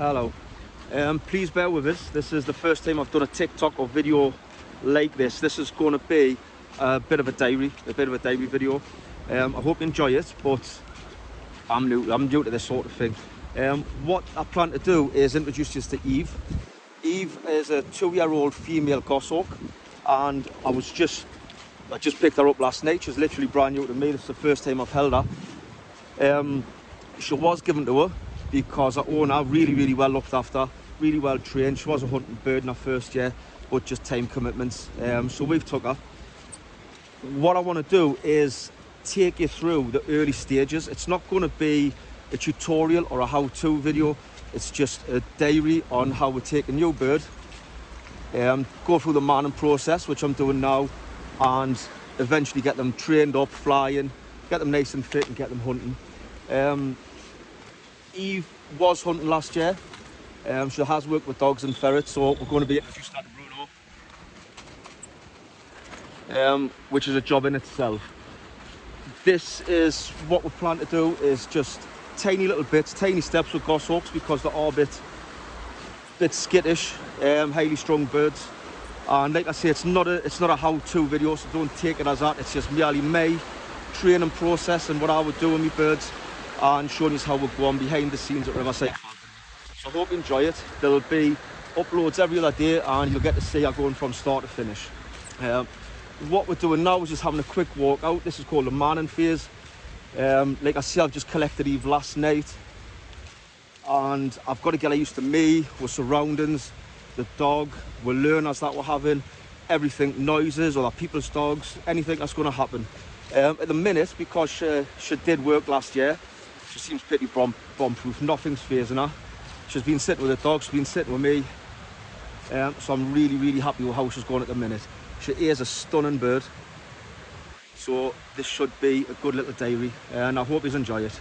Hello. Please bear with us. This is the first time I've done a TikTok or video like this. This is going to be a bit of a diary video. I hope you enjoy it, but I'm new to this sort of thing. What I plan to do is introduce you to Eve. Eve is a 2-year-old female Gos Hawk, and I just picked her up last night. She's literally brand new to me. This is the first time I've held her. She was given to her because her owner really well looked after, really well trained. She was a hunting bird in her first year, but just time commitments. So we've took her. What I want to do is take you through the early stages. It's not going to be a tutorial or a how-to video. It's just a diary on how we take a new bird, go through the manning process, which I'm doing now, and eventually get them trained up, flying, get them nice and fit and get them hunting. Eve was hunting last year. She has worked with dogs and ferrets, so we're going to be introducing her to Bruno, which is a job in itself. This is what we plan to do, is just tiny little bits, tiny steps with Gos Hawks, because they are a bit skittish, highly strung birds. And like I say, it's not a how-to video, so don't take it as that. It's just merely my training process and what I would do with my birds, and showing you how we go on behind the scenes at Riverside. So I hope you enjoy it. There'll be uploads every other day, and you'll get to see her going from start to finish. What we're doing now is just having a quick walk out. This is called the manning phase. Like I said, I've just collected Eve last night, and I've got to get her used to me, her surroundings, the dog, the learners that we're having, everything, noises, or people's dogs, anything that's going to happen. At the minute, because she did work last year, she seems pretty bomb-proof. Nothing's phasing her. She's been sitting with the dog, she's been sitting with me. So I'm really happy with how she's going at the minute. She is a stunning bird. So this should be a good little diary, and I hope you enjoy it.